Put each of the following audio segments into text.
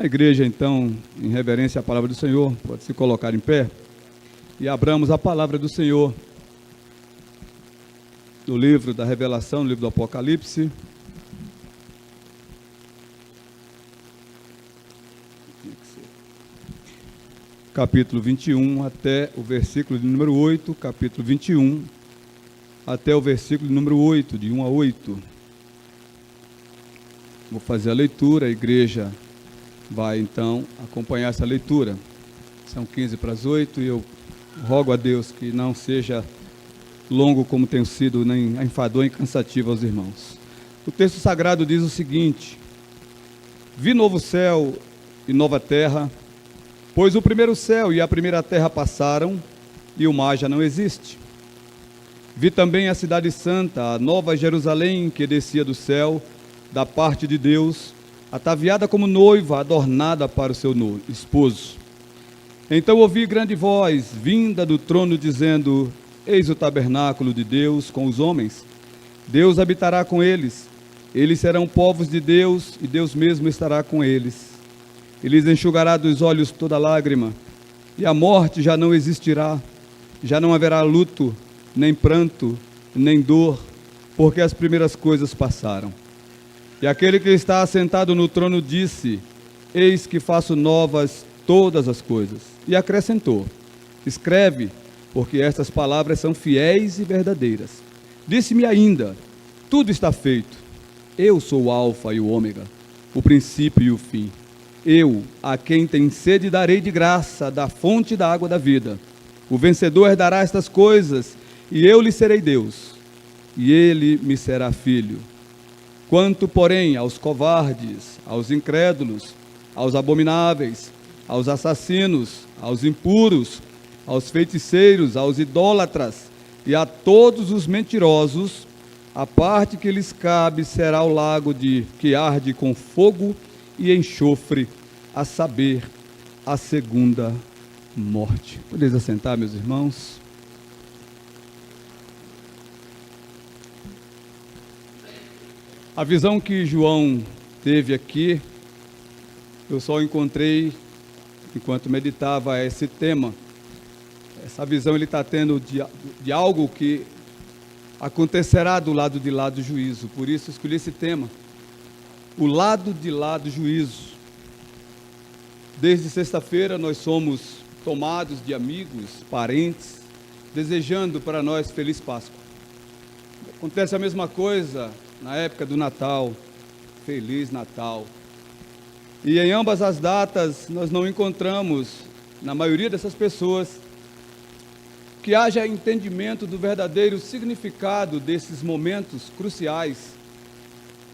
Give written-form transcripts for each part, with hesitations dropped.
A igreja, então, em reverência à palavra do Senhor, pode se colocar em pé e abramos a palavra do Senhor no livro da Revelação, no livro do Apocalipse. Capítulo 21 até o versículo de número 8, capítulo 21 até o versículo de número 8, de 1 a 8. Vou fazer a leitura, a igreja vai então acompanhar essa leitura. São 15 para as 8 e eu rogo a Deus que não seja longo como tem sido, nem enfadonho e cansativo aos irmãos. O texto sagrado diz o seguinte: vi novo céu e nova terra, pois o primeiro céu e a primeira terra passaram e o mar já não existe. Vi também a cidade santa, a nova Jerusalém, que descia do céu, da parte de Deus, ataviada como noiva, adornada para o seu esposo. Então ouvi grande voz, vinda do trono, dizendo: eis o tabernáculo de Deus com os homens. Deus habitará com eles. Eles serão povos de Deus, e Deus mesmo estará com eles. Ele lhes enxugará dos olhos toda lágrima, e a morte já não existirá. Já não haverá luto, nem pranto, nem dor, porque as primeiras coisas passaram. E aquele que está assentado no trono disse: eis que faço novas todas as coisas. E acrescentou: escreve, porque estas palavras são fiéis e verdadeiras. Disse-me ainda: tudo está feito. Eu sou o Alfa e o Ômega, o princípio e o fim. Eu, a quem tem sede, darei de graça da fonte da água da vida. O vencedor herdará estas coisas, e eu lhe serei Deus, e ele me será filho. Quanto, porém, aos covardes, aos incrédulos, aos abomináveis, aos assassinos, aos impuros, aos feiticeiros, aos idólatras e a todos os mentirosos, a parte que lhes cabe será o lago que arde com fogo e enxofre, a saber, a segunda morte. Podeis assentar, meus irmãos? A visão que João teve aqui, eu só encontrei enquanto meditava esse tema. Essa visão ele está tendo de algo que acontecerá do lado de lá do juízo. Por isso escolhi esse tema, o lado de lá do juízo. Desde sexta-feira nós somos tomados de amigos, parentes, desejando para nós Feliz Páscoa. Acontece a mesma coisa na época do Natal, Feliz Natal. E em ambas as datas nós não encontramos, na maioria dessas pessoas, que haja entendimento do verdadeiro significado desses momentos cruciais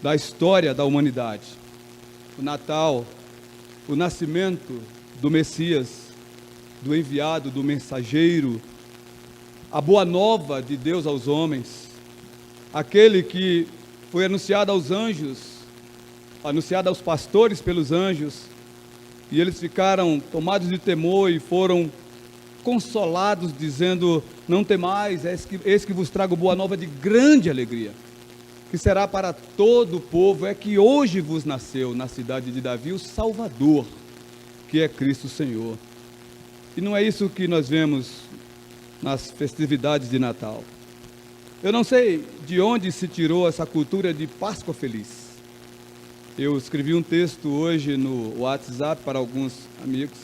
da história da humanidade. O Natal, o nascimento do Messias, do enviado, do mensageiro, a boa nova de Deus aos homens, aquele que foi anunciado aos anjos, anunciado aos pastores pelos anjos, e eles ficaram tomados de temor e foram consolados, dizendo: não temais, eis que vos trago boa nova de grande alegria, que será para todo o povo, é que hoje vos nasceu na cidade de Davi o Salvador, que é Cristo Senhor. E não é isso que nós vemos nas festividades de Natal. Eu não sei de onde se tirou essa cultura de Páscoa Feliz. Eu escrevi um texto hoje no WhatsApp para alguns amigos,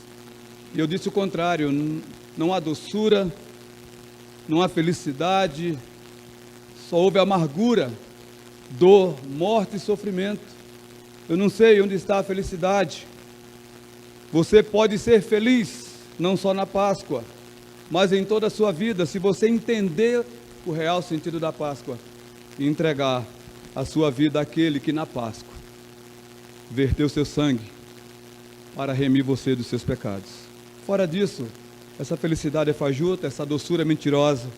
e eu disse o contrário: não há doçura, não há felicidade, só houve amargura, dor, morte e sofrimento. Eu não sei onde está a felicidade. Você pode ser feliz, não só na Páscoa, mas em toda a sua vida, se você entender o real sentido da Páscoa e entregar a sua vida àquele que na Páscoa verteu seu sangue para remir você dos seus pecados. Fora disso, essa felicidade é fajuta, essa doçura é mentirosa,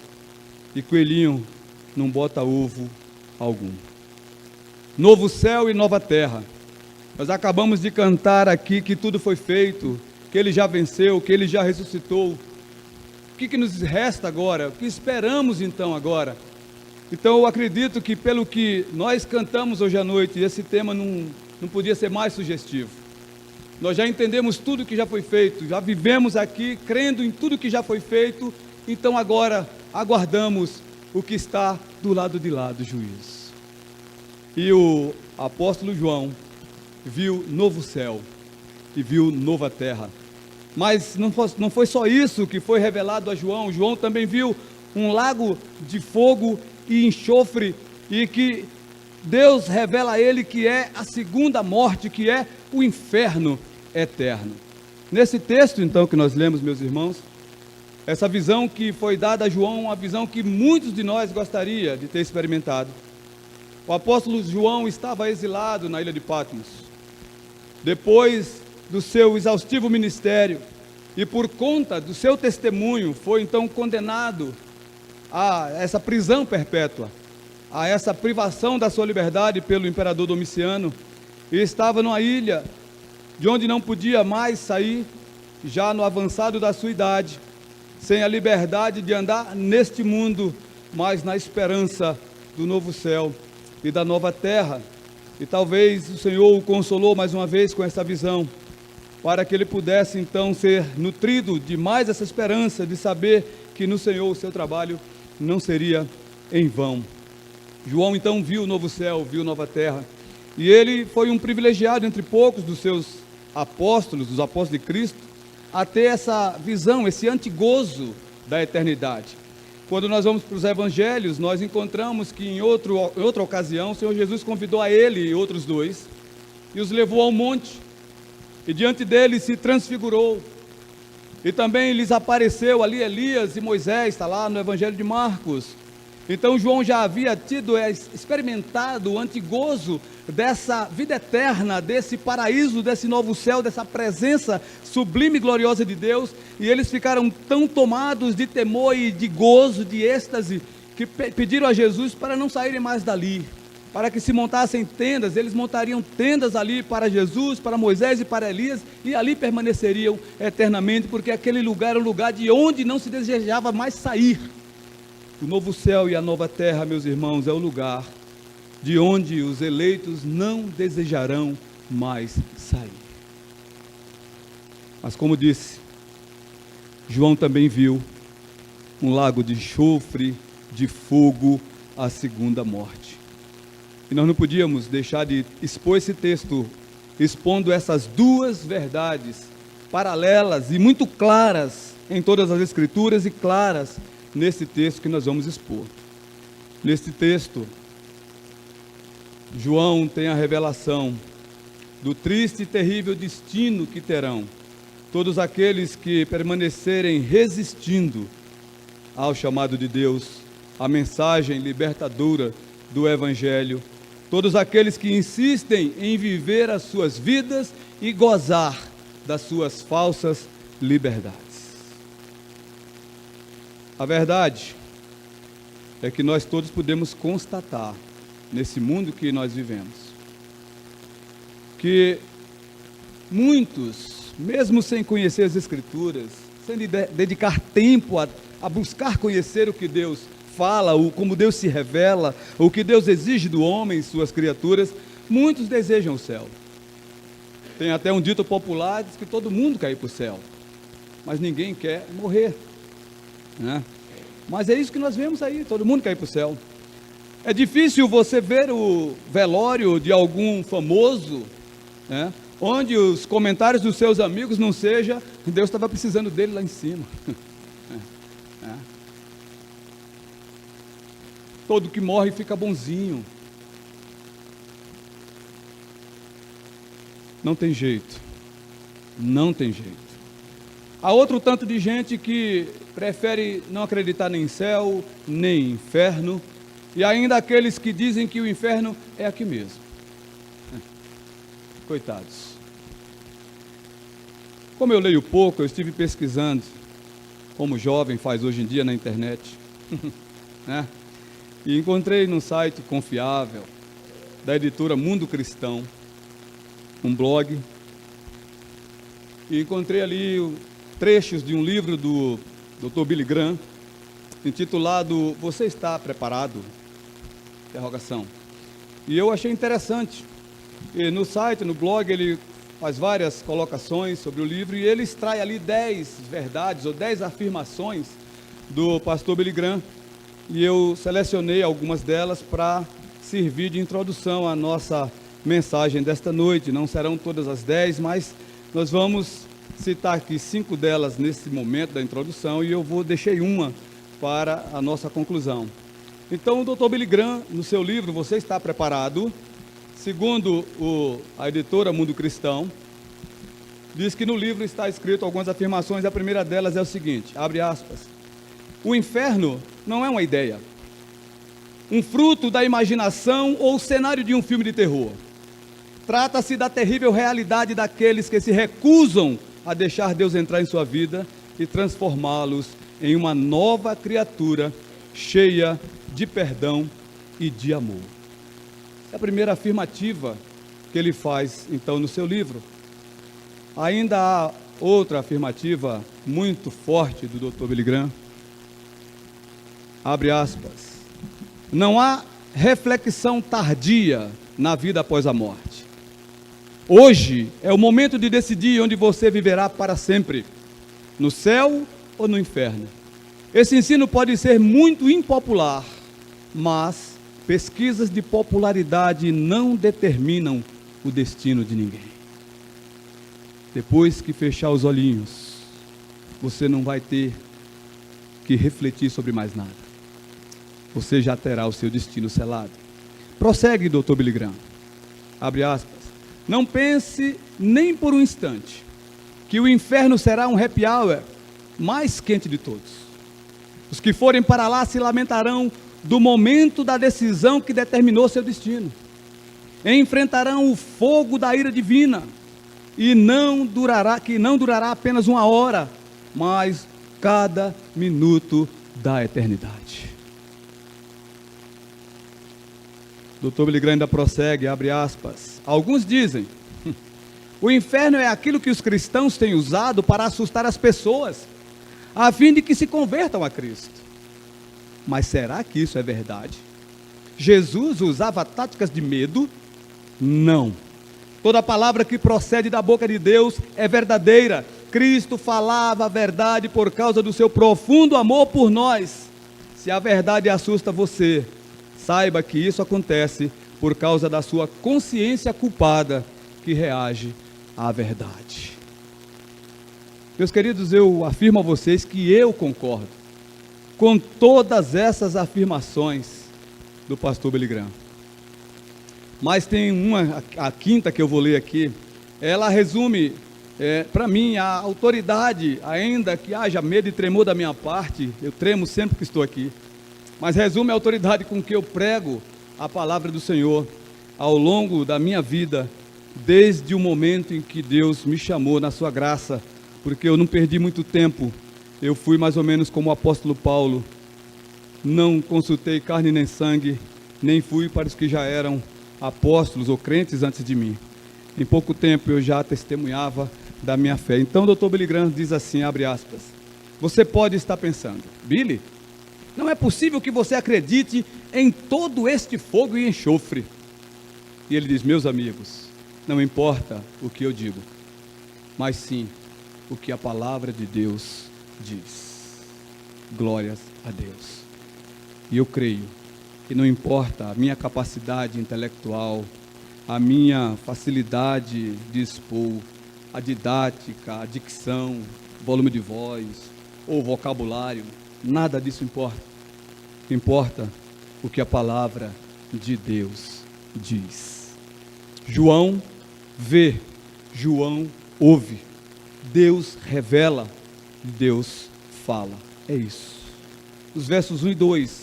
e coelhinho não bota ovo algum. Novo céu e nova terra. Nós acabamos de cantar aqui que tudo foi feito, que Ele já venceu, que Ele já ressuscitou. O que nos resta agora? O que esperamos então agora? Então eu acredito que pelo que nós cantamos hoje à noite, esse tema não podia ser mais sugestivo. Nós já entendemos tudo que já foi feito, já vivemos aqui crendo em tudo que já foi feito, então agora aguardamos o que está do lado de lá do juízo. E o apóstolo João viu novo céu e viu nova terra. Mas não foi só isso que foi revelado a João. João também viu um lago de fogo e enxofre, e que Deus revela a ele que é a segunda morte, que é o inferno eterno. Nesse texto, então, que nós lemos, meus irmãos, essa visão que foi dada a João, uma visão que muitos de nós gostaria de ter experimentado. O apóstolo João estava exilado na ilha de Patmos, depois do seu exaustivo ministério, e por conta do seu testemunho, foi então condenado a essa prisão perpétua, a essa privação da sua liberdade pelo imperador Domiciano, e estava numa ilha de onde não podia mais sair, já no avançado da sua idade, sem a liberdade de andar neste mundo, mas na esperança do novo céu e da nova terra. E talvez o Senhor o consolou mais uma vez com essa visão, para que ele pudesse então ser nutrido de mais essa esperança, de saber que no Senhor o seu trabalho não seria em vão. João então viu o novo céu, viu nova terra, e ele foi um privilegiado entre poucos dos seus apóstolos, dos apóstolos de Cristo, a ter essa visão, esse antegozo da eternidade. Quando nós vamos para os evangelhos, nós encontramos que em outra ocasião, o Senhor Jesus convidou a ele e outros dois, e os levou ao monte, e diante deles se transfigurou, e também lhes apareceu ali Elias e Moisés, está lá no evangelho de Marcos. Então João já havia experimentado o antegozo dessa vida eterna, desse paraíso, desse novo céu, dessa presença sublime e gloriosa de Deus, e eles ficaram tão tomados de temor e de gozo, de êxtase, que pediram a Jesus para não saírem mais dali, para que se montassem tendas. Eles montariam tendas ali para Jesus, para Moisés e para Elias, e ali permaneceriam eternamente, porque aquele lugar era um lugar de onde não se desejava mais sair. O novo céu e a nova terra, meus irmãos, é o lugar de onde os eleitos não desejarão mais sair. Mas como disse, João também viu um lago de enxofre, de fogo, a segunda morte. E nós não podíamos deixar de expor esse texto, expondo essas duas verdades paralelas e muito claras em todas as Escrituras e claras nesse texto que nós vamos expor. Nesse texto, João tem a revelação do triste e terrível destino que terão todos aqueles que permanecerem resistindo ao chamado de Deus, à mensagem libertadora do Evangelho, todos aqueles que insistem em viver as suas vidas e gozar das suas falsas liberdades. A verdade é que nós todos podemos constatar, nesse mundo que nós vivemos, que muitos, mesmo sem conhecer as Escrituras, sem dedicar tempo a buscar conhecer o que Deus fala, como Deus se revela, o que Deus exige do homem e suas criaturas, muitos desejam o céu. Tem até um dito popular, diz que todo mundo quer ir para o céu, mas ninguém quer morrer, né? Mas é isso que nós vemos aí, todo mundo quer ir para o céu. É difícil você ver o velório de algum famoso, né, onde os comentários dos seus amigos não sejam: Deus estava precisando dele lá em cima. Todo que morre fica bonzinho. Não tem jeito, não tem jeito. Há outro tanto de gente que prefere não acreditar nem em céu, nem em inferno, e ainda aqueles que dizem que o inferno é aqui mesmo. Coitados. Como eu leio pouco, eu estive pesquisando, como o jovem faz hoje em dia na internet, né? E encontrei num site confiável, da editora Mundo Cristão, um blog, e encontrei ali trechos de um livro do Dr. Billy Graham, intitulado "Você está preparado?" Interrogação. E eu achei interessante. E no site, no blog, ele faz várias colocações sobre o livro e ele extrai ali 10 verdades ou 10 afirmações do pastor Billy Graham, e eu selecionei algumas delas para servir de introdução à nossa mensagem desta noite. Não serão todas as 10, mas nós vamos citar aqui 5 delas nesse momento da introdução e eu deixei uma para a nossa conclusão. Então, o Dr. Billy Graham, no seu livro, Você Está Preparado?, segundo a editora Mundo Cristão, diz que no livro está escrito algumas afirmações. A primeira delas é o seguinte, abre aspas: o inferno não é uma ideia, um fruto da imaginação ou cenário de um filme de terror. Trata-se da terrível realidade daqueles que se recusam a deixar Deus entrar em sua vida e transformá-los em uma nova criatura cheia de perdão e de amor. É a primeira afirmativa que ele faz, então, no seu livro. Ainda há outra afirmativa muito forte do Dr. Billy Graham. Abre aspas: não há reflexão tardia na vida após a morte. Hoje é o momento de decidir onde você viverá para sempre, no céu ou no inferno. Esse ensino pode ser muito impopular, mas pesquisas de popularidade não determinam o destino de ninguém. Depois que fechar os olhinhos, você não vai ter que refletir sobre mais nada. Você já terá o seu destino selado. Prossegue, Dr. Billy Graham. Abre aspas. Não pense nem por um instante que o inferno será um happy hour mais quente de todos. Os que forem para lá se lamentarão do momento da decisão que determinou seu destino. Enfrentarão o fogo da ira divina e que não durará apenas uma hora, mas cada minuto da eternidade. Dr. Billy Graham ainda prossegue, abre aspas. Alguns dizem, o inferno é aquilo que os cristãos têm usado para assustar as pessoas, a fim de que se convertam a Cristo. Mas será que isso é verdade? Jesus usava táticas de medo? Não. Toda palavra que procede da boca de Deus é verdadeira. Cristo falava a verdade por causa do seu profundo amor por nós. Se a verdade assusta você, saiba que isso acontece por causa da sua consciência culpada que reage à verdade. Meus queridos, eu afirmo a vocês que eu concordo com todas essas afirmações do pastor Billy Graham. Mas tem uma, a quinta que eu vou ler aqui, ela resume, para mim, a autoridade, ainda que haja medo e tremor da minha parte, eu tremo sempre que estou aqui, mas resume a autoridade com que eu prego a palavra do Senhor ao longo da minha vida, desde o momento em que Deus me chamou na sua graça, porque eu não perdi muito tempo. Eu fui mais ou menos como o apóstolo Paulo, não consultei carne nem sangue, nem fui para os que já eram apóstolos ou crentes antes de mim. Em pouco tempo eu já testemunhava da minha fé. Então o Dr. Billy Graham diz assim, abre aspas, você pode estar pensando, Billy, não é possível que você acredite em todo este fogo e enxofre. E ele diz, meus amigos, não importa o que eu digo, mas sim o que a palavra de Deus diz. Glórias a Deus. E eu creio que não importa a minha capacidade intelectual, a minha facilidade de expor, a didática, a dicção, volume de voz ou vocabulário, nada disso importa. Importa o que a palavra de Deus diz. João vê, João ouve, Deus revela, Deus fala. É isso. Os versos 1 e 2,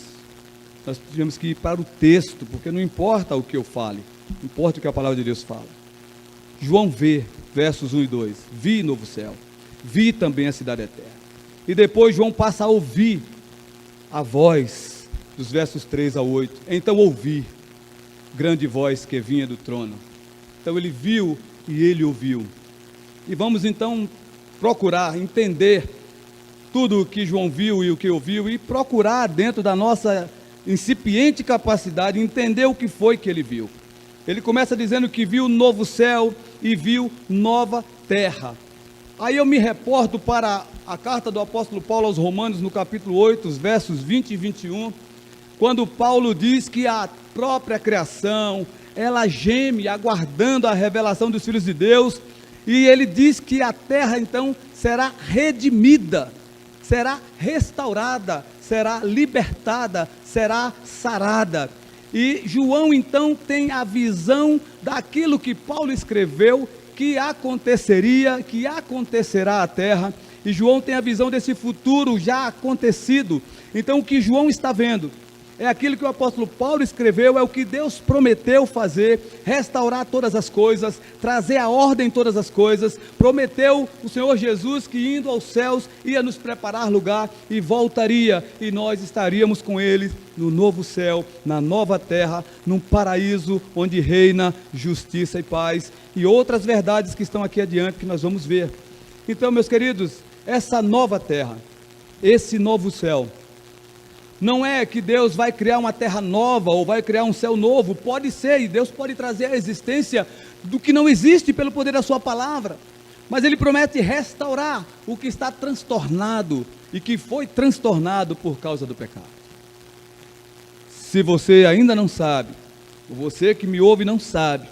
nós tivemos que ir para o texto, porque não importa o que eu fale, importa o que a palavra de Deus fala. João vê, versos 1 e 2, vi novo céu, vi também a cidade eterna. E depois João passa a ouvir a voz, dos versos 3 a 8. Então ouvi, grande voz que vinha do trono. Então ele viu e ele ouviu. E vamos então procurar entender tudo o que João viu e o que ouviu e procurar dentro da nossa incipiente capacidade entender o que foi que ele viu. ele começa dizendo que viu novo céu e viu nova terra. Aí eu me reporto para a carta do apóstolo Paulo aos Romanos, no capítulo 8, os versos 20 e 21, quando Paulo diz que a própria criação, ela geme aguardando a revelação dos filhos de Deus, e ele diz que a terra então será redimida, será restaurada, será libertada, será sarada. E João então tem a visão daquilo que Paulo escreveu, que aconteceria, que acontecerá à terra, e João tem a visão desse futuro já acontecido. Então o que João está vendo é aquilo que o apóstolo Paulo escreveu, é o que Deus prometeu fazer, restaurar todas as coisas, trazer a ordem em todas as coisas. Prometeu o Senhor Jesus que indo aos céus ia nos preparar lugar e voltaria, e nós estaríamos com Ele no novo céu, na nova terra, num paraíso onde reina justiça e paz, e outras verdades que estão aqui adiante que nós vamos ver. Então, meus queridos, essa nova terra, esse novo céu, não é que Deus vai criar uma terra nova ou vai criar um céu novo. Pode ser, e Deus pode trazer a existência do que não existe pelo poder da sua palavra, mas Ele promete restaurar o que está transtornado e que foi transtornado por causa do pecado. Se você ainda não sabe, ou você que me ouve não sabe,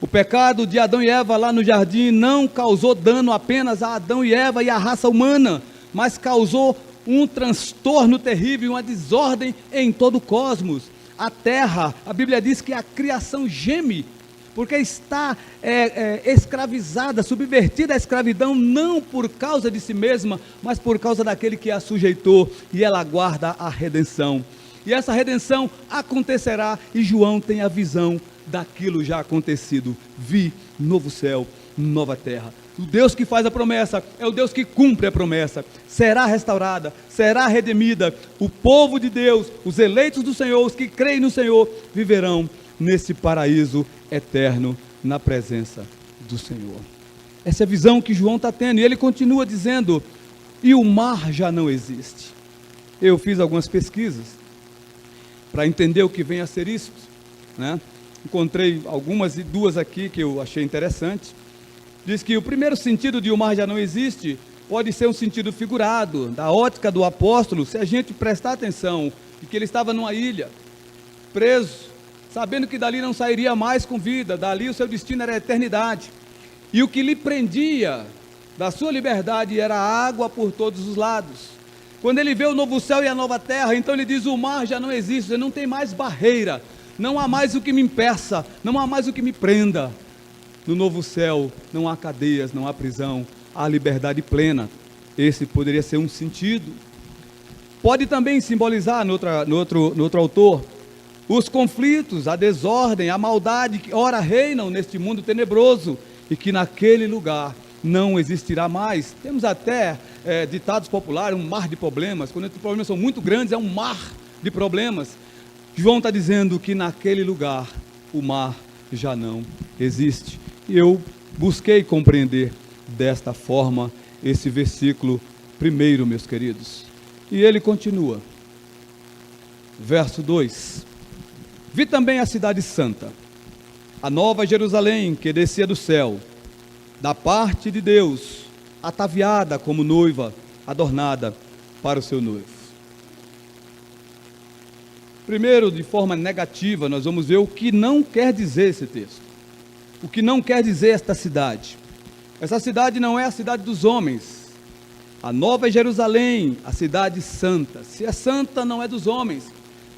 o pecado de Adão e Eva lá no jardim não causou dano apenas a Adão e Eva e a raça humana, mas causou um transtorno terrível, uma desordem em todo o cosmos. A terra, a Bíblia diz que a criação geme, porque está escravizada, subvertida à escravidão, não por causa de si mesma, mas por causa daquele que a sujeitou, e ela aguarda a redenção. E essa redenção acontecerá, e João tem a visão daquilo já acontecido. Vi novo céu, nova terra. O Deus que faz a promessa é o Deus que cumpre a promessa. Será restaurada, será redimida. O povo de Deus, os eleitos do Senhor, os que creem no Senhor, viverão nesse paraíso eterno, na presença do Senhor. Essa é a visão que João está tendo, e ele continua dizendo, e o mar já não existe. Eu fiz algumas pesquisas para entender o que vem a ser isso, né? Encontrei algumas e duas aqui que eu achei interessantes. Diz que o primeiro sentido de o mar já não existe pode ser um sentido figurado, da ótica do apóstolo, se a gente prestar atenção, de que ele estava numa ilha, preso, sabendo que dali não sairia mais com vida, dali o seu destino era a eternidade, e o que lhe prendia da sua liberdade era a água por todos os lados. Quando ele vê o novo céu e a nova terra, então ele diz, o mar já não existe, não tem mais barreira, não há mais o que me impeça, não há mais o que me prenda. No novo céu não há cadeias, não há prisão, há liberdade plena. Esse poderia ser um sentido. Pode também simbolizar, no outro autor, os conflitos, a desordem, a maldade que ora reinam neste mundo tenebroso, e que naquele lugar não existirá mais. Temos até ditados populares, um mar de problemas. Quando os problemas são muito grandes, é um mar de problemas. João está dizendo que naquele lugar o mar já não existe. E eu busquei compreender desta forma esse versículo primeiro, meus queridos. E ele continua, verso 2: vi também a cidade santa, a nova Jerusalém, que descia do céu, da parte de Deus, ataviada como noiva, adornada para o seu noivo. Primeiro, de forma negativa, nós vamos ver o que não quer dizer esse texto. O que não quer dizer esta cidade. Essa cidade não é a cidade dos homens. A nova Jerusalém, a cidade santa. Se é santa, não é dos homens.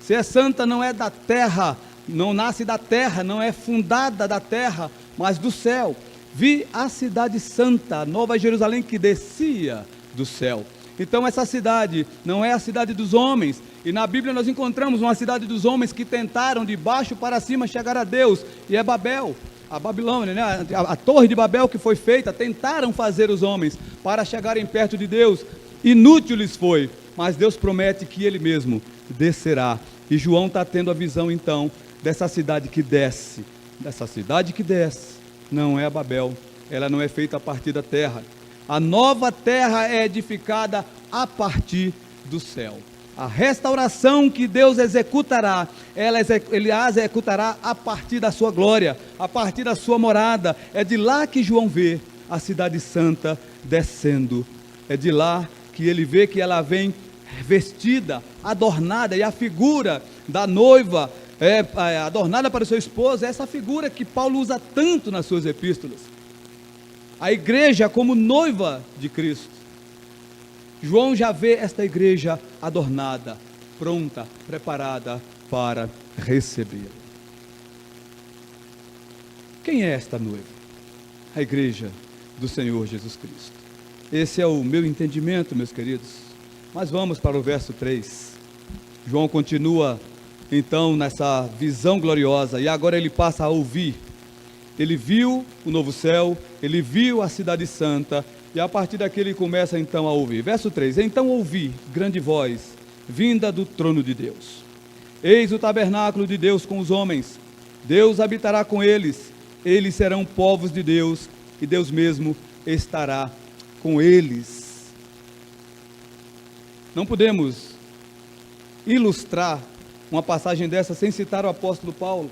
Se é santa, não é da terra, não nasce da terra, não é fundada da terra, mas do céu. Vi a cidade santa, a nova Jerusalém que descia do céu. Então essa cidade não é a cidade dos homens, e na Bíblia nós encontramos uma cidade dos homens que tentaram de baixo para cima chegar a Deus, e é Babel, a Babilônia, né? A torre de Babel que foi feita, tentaram fazer os homens para chegarem perto de Deus, inútil lhes foi, mas Deus promete que Ele mesmo descerá, e João está tendo a visão então dessa cidade que desce, não é a Babel, ela não é feita a partir da terra. A nova terra é edificada a partir do céu. A restauração que Deus executará, Ele a executará a partir da sua glória, a partir da sua morada. É de lá que João vê a cidade santa descendo. É de lá que ele vê que ela vem vestida, adornada, e a figura da noiva, adornada para o seu esposo, é essa figura que Paulo usa tanto nas suas epístolas. A igreja como noiva de Cristo. João já vê esta igreja adornada, pronta, preparada para recebê-la. Quem é esta noiva? A igreja do Senhor Jesus Cristo. Esse é o meu entendimento, meus queridos. Mas vamos para o verso 3. João continua então nessa visão gloriosa, e agora ele passa a ouvir. Ele viu o novo céu, ele viu a cidade santa, e a partir daqui ele começa então a ouvir. Verso 3: então ouvi grande voz, vinda do trono de Deus. Eis o tabernáculo de Deus com os homens, Deus habitará com eles, eles serão povos de Deus, e Deus mesmo estará com eles. Não podemos ilustrar uma passagem dessa sem citar o apóstolo Paulo.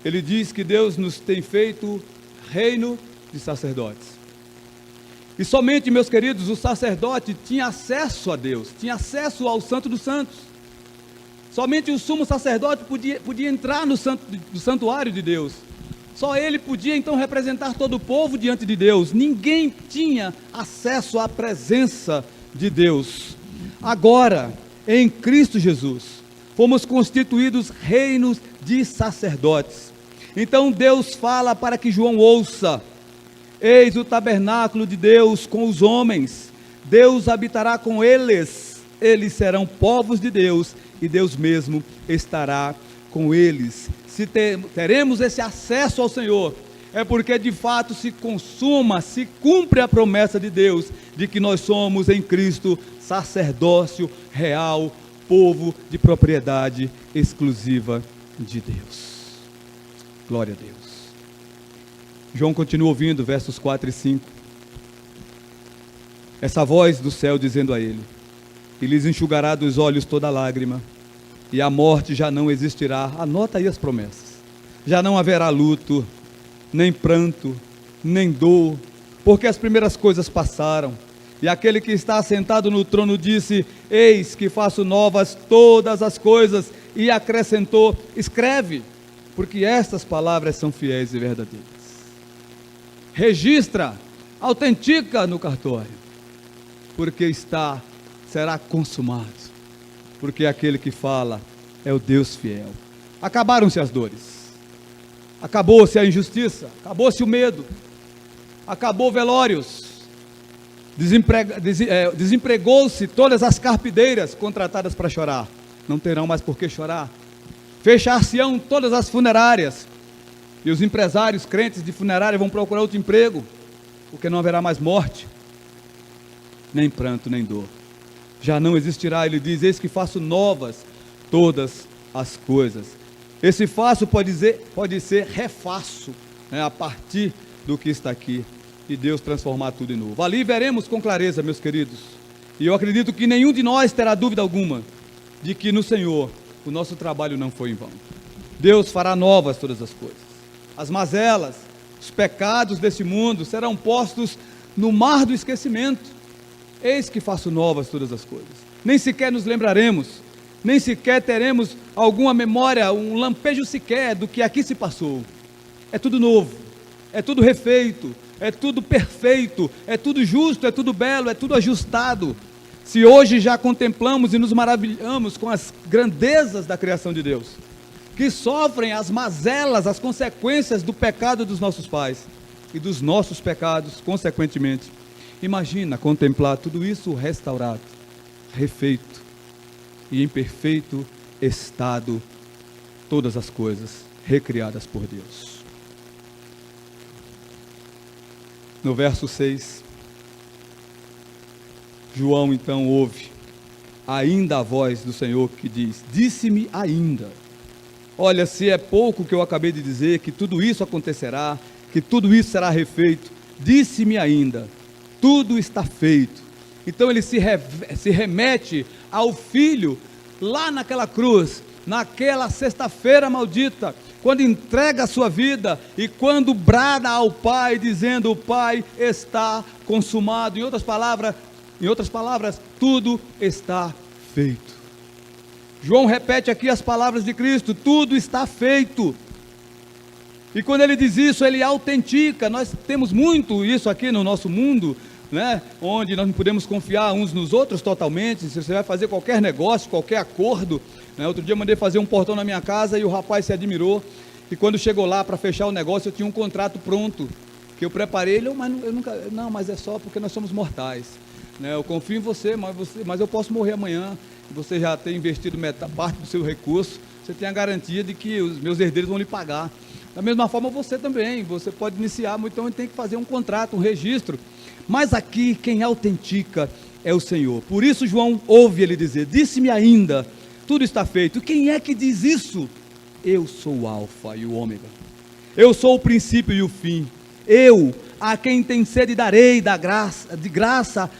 Ele diz que Deus nos tem feito reino de sacerdotes. E somente, meus queridos, o sacerdote tinha acesso a Deus, tinha acesso ao Santo dos Santos. Somente o sumo sacerdote podia entrar no santuário de Deus. Só ele podia então representar todo o povo diante de Deus. Ninguém tinha acesso à presença de Deus. Agora, em Cristo Jesus, fomos constituídos reinos de sacerdotes. Então Deus fala para que João ouça: eis o tabernáculo de Deus com os homens, Deus habitará com eles, eles serão povos de Deus, e Deus mesmo estará com eles. Se teremos esse acesso ao Senhor, é porque de fato se cumpre a promessa de Deus, de que nós somos em Cristo sacerdócio real, povo de propriedade exclusiva de Deus. Glória a Deus. João continua ouvindo versos 4 e 5. Essa voz do céu dizendo a ele: e lhes enxugará dos olhos toda lágrima, e a morte já não existirá. Anota aí as promessas. Já não haverá luto, nem pranto, nem dor, porque as primeiras coisas passaram. E aquele que está assentado no trono disse: eis que faço novas todas as coisas. E acrescentou: escreve, porque estas palavras são fiéis e verdadeiras. Registra, autentica no cartório, porque será consumado, porque aquele que fala é o Deus fiel. Acabaram-se as dores, acabou-se a injustiça, acabou-se o medo, acabou velórios, desempregou-se todas as carpideiras contratadas para chorar, não terão mais por que chorar. Fechar-se-ão todas as funerárias, e os empresários crentes de funerária vão procurar outro emprego, porque não haverá mais morte, nem pranto, nem dor. Já não existirá, ele diz: eis que faço novas todas as coisas. Esse faço pode ser refaço, né, a partir do que está aqui, e Deus transformar tudo em novo. Ali veremos com clareza, meus queridos, e eu acredito que nenhum de nós terá dúvida alguma, de que no Senhor o nosso trabalho não foi em vão. Deus fará novas todas as coisas. As mazelas, os pecados desse mundo serão postos no mar do esquecimento. Eis que faço novas todas as coisas. Nem sequer nos lembraremos, nem sequer teremos alguma memória, um lampejo sequer do que aqui se passou. É tudo novo, é tudo refeito, é tudo perfeito, é tudo justo, é tudo belo, é tudo ajustado. Se hoje já contemplamos e nos maravilhamos com as grandezas da criação de Deus, que sofrem as mazelas, as consequências do pecado dos nossos pais e dos nossos pecados, consequentemente, imagina contemplar tudo isso restaurado, refeito e em perfeito estado, todas as coisas recriadas por Deus. No verso 6, João então ouve ainda a voz do Senhor que diz: disse-me ainda. Olha, se é pouco que eu acabei de dizer, que tudo isso acontecerá, que tudo isso será refeito, disse-me ainda, tudo está feito. Então ele se remete ao filho lá naquela cruz, naquela sexta-feira maldita, quando entrega a sua vida e quando brada ao Pai, dizendo: o Pai, está consumado. Em outras palavras, tudo está feito. João repete aqui as palavras de Cristo: tudo está feito. E quando ele diz isso, ele autentica. Nós temos muito isso aqui no nosso mundo, né? Onde nós não podemos confiar uns nos outros totalmente. Se você vai fazer qualquer negócio, qualquer acordo, né? Outro dia eu mandei fazer um portão na minha casa e o rapaz se admirou. E quando chegou lá para fechar o negócio, eu tinha um contrato pronto, que eu preparei. Ele: mas é só porque nós somos mortais, né? Eu confio em você, mas eu posso morrer amanhã. Você já tem investido parte do seu recurso, você tem a garantia de que os meus herdeiros vão lhe pagar. Da mesma forma você também, você pode iniciar, então ele tem que fazer um contrato, um registro. Mas aqui quem autentica é o Senhor. Por isso João ouve ele dizer: disse-me ainda, tudo está feito. Quem é que diz isso? Eu sou o Alfa e o Ômega. Eu sou o princípio e o fim. Eu, a quem tem sede, darei de graça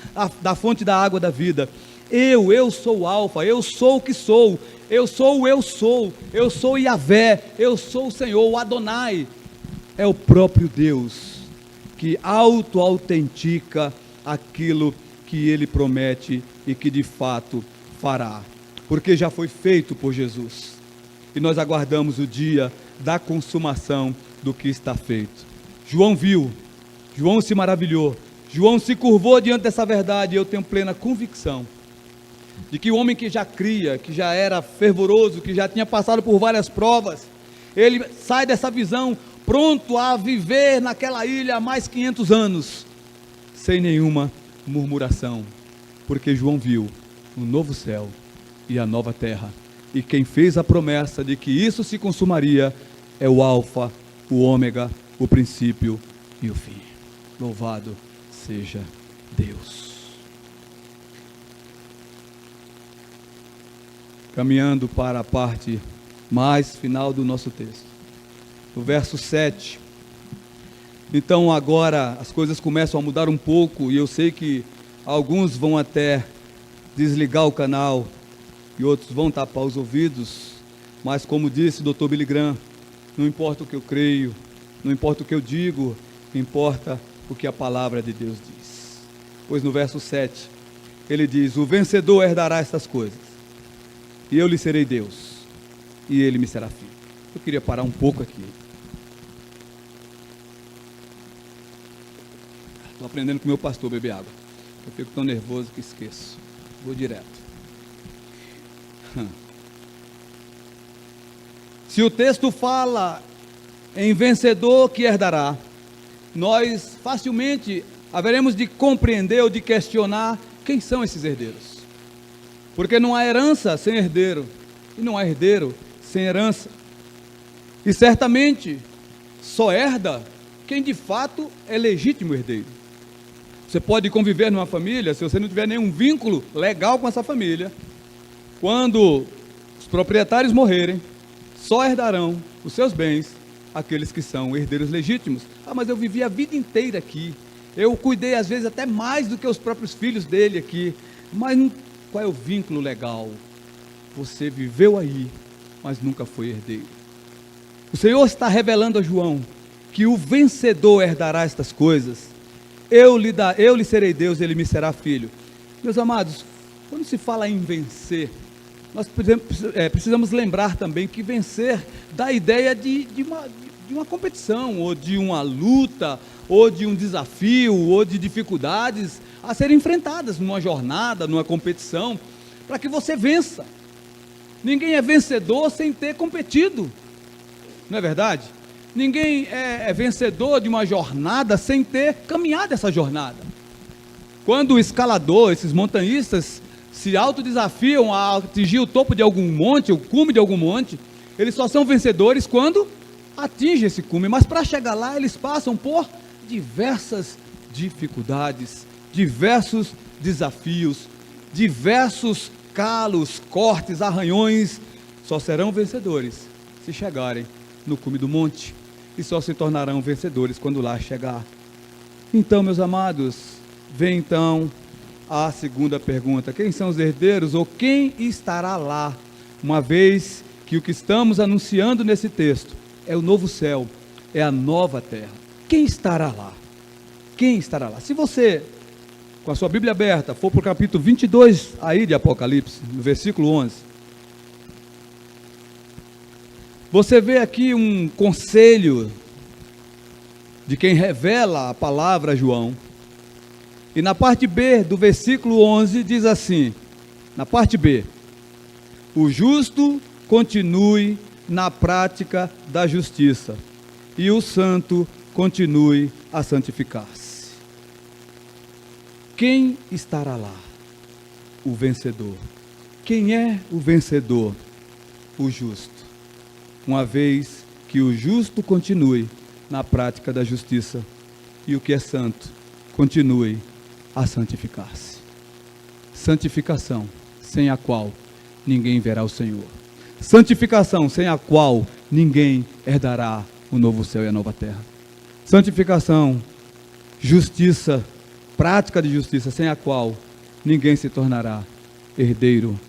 da fonte da água da vida. Eu sou o Alfa, eu sou o que sou. Eu sou Yahvé, eu sou o Senhor, o Adonai. É o próprio Deus que auto-autentica aquilo que ele promete e que de fato fará, porque já foi feito por Jesus, e nós aguardamos o dia da consumação do que está feito. João viu, João se maravilhou, João se curvou diante dessa verdade, e eu tenho plena convicção de que o homem que já cria, que já era fervoroso, que já tinha passado por várias provas, ele sai dessa visão pronto a viver naquela ilha há mais 500 anos, sem nenhuma murmuração, porque João viu o novo céu e a nova terra, e quem fez a promessa de que isso se consumaria é o Alfa, o Ômega, o princípio e o fim. Louvado seja Deus. Caminhando para a parte mais final do nosso texto, no verso 7. Então agora as coisas começam a mudar um pouco, e eu sei que alguns vão até desligar o canal e outros vão tapar os ouvidos, mas como disse o Dr. Billy Graham, não importa o que eu creio, não importa o que eu digo, importa o que a palavra de Deus diz. Pois no verso 7 ele diz: o vencedor herdará estas coisas, e eu lhe serei Deus, e ele me será filho. Eu queria parar um pouco aqui. Estou aprendendo com o meu pastor beber água. Eu fico tão nervoso que esqueço. Vou direto. Se o texto fala em vencedor que herdará, nós facilmente haveremos de compreender ou de questionar quem são esses herdeiros. Porque não há herança sem herdeiro, e não há herdeiro sem herança. E certamente só herda quem de fato é legítimo herdeiro. Você pode conviver numa família, se você não tiver nenhum vínculo legal com essa família, quando os proprietários morrerem, só herdarão os seus bens aqueles que são herdeiros legítimos. Ah, mas eu vivi a vida inteira aqui, eu cuidei às vezes até mais do que os próprios filhos dele aqui, mas qual é o vínculo legal? Você viveu aí, mas nunca foi herdeiro. O Senhor está revelando a João que o vencedor herdará estas coisas. Eu lhe serei Deus, ele me será filho. Meus amados, quando se fala em vencer, nós precisamos lembrar também que vencer dá a ideia de uma competição, ou de uma luta, ou de um desafio, ou de dificuldades a serem enfrentadas numa jornada, numa competição, para que você vença. Ninguém é vencedor sem ter competido, não é verdade? Ninguém é vencedor de uma jornada sem ter caminhado essa jornada. Quando o escalador, esses montanhistas, se autodesafiam a atingir o topo de algum monte, o cume de algum monte, eles só são vencedores quando atingem esse cume. Mas para chegar lá, eles passam por diversas dificuldades, diversos desafios, diversos calos, cortes, arranhões. Só serão vencedores se chegarem no cume do monte, e só se tornarão vencedores quando lá chegar. Então, meus amados, vem então à segunda pergunta: quem são os herdeiros, ou quem estará lá? Uma vez que o que estamos anunciando nesse texto é o novo céu, é a nova terra. Quem estará lá? Quem estará lá? Se você, com a sua Bíblia aberta, for para o capítulo 22 aí de Apocalipse, no versículo 11, você vê aqui um conselho de quem revela a palavra a João. E na parte B do versículo 11 diz assim, na parte B: o justo continue na prática da justiça, e o santo continue a santificar-se. Quem estará lá? O vencedor. Quem é o vencedor? O justo. Uma vez que o justo continue na prática da justiça, e o que é santo continue a santificar-se. Santificação, sem a qual ninguém verá o Senhor. Santificação, sem a qual ninguém herdará o novo céu e a nova terra. Santificação, justiça, prática de justiça, sem a qual ninguém se tornará herdeiro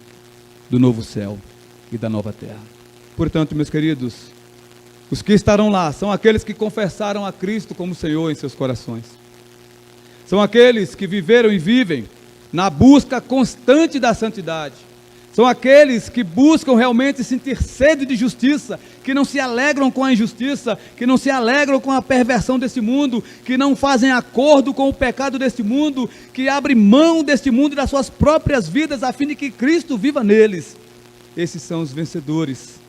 do novo céu e da nova terra. Portanto, meus queridos, os que estarão lá são aqueles que confessaram a Cristo como Senhor em seus corações. São aqueles que viveram e vivem na busca constante da santidade. São aqueles que buscam realmente sentir sede de justiça, que não se alegram com a injustiça, que não se alegram com a perversão desse mundo, que não fazem acordo com o pecado deste mundo, que abrem mão deste mundo e das suas próprias vidas, a fim de que Cristo viva neles. Esses são os vencedores,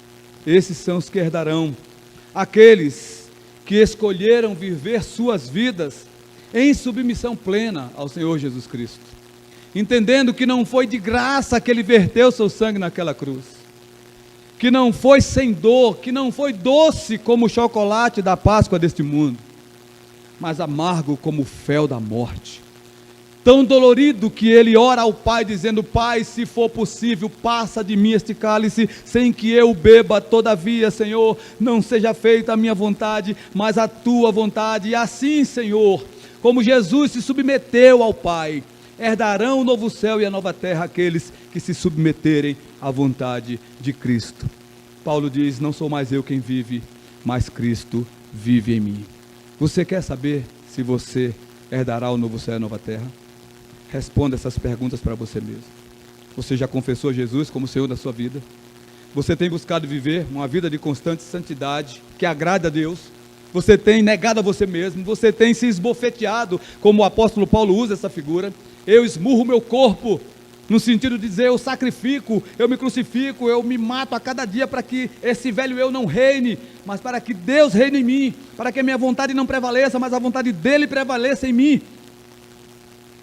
esses são os que herdarão. Aqueles que escolheram viver suas vidas em submissão plena ao Senhor Jesus Cristo, entendendo que não foi de graça que Ele verteu seu sangue naquela cruz, que não foi sem dor, que não foi doce como o chocolate da Páscoa deste mundo, mas amargo como o fel da morte, tão dolorido que ele ora ao Pai dizendo: Pai, se for possível, passa de mim este cálice, sem que eu beba, todavia, Senhor, não seja feita a minha vontade, mas a tua vontade. E assim, Senhor, como Jesus se submeteu ao Pai, herdarão o novo céu e a nova terra aqueles que se submeterem à vontade de Cristo. Paulo diz: não sou mais eu quem vive, mas Cristo vive em mim. Você quer saber se você herdará o novo céu e a nova terra? Responda essas perguntas para você mesmo. Você já confessou Jesus como Senhor da sua vida? Você tem buscado viver uma vida de constante santidade, que agrada a Deus? Você tem negado a você mesmo? Você tem se esbofeteado, como o apóstolo Paulo usa essa figura? Eu esmurro o meu corpo, no sentido de dizer, eu sacrifico, eu me crucifico, eu me mato a cada dia para que esse velho eu não reine, mas para que Deus reine em mim, para que a minha vontade não prevaleça, mas a vontade dele prevaleça em mim.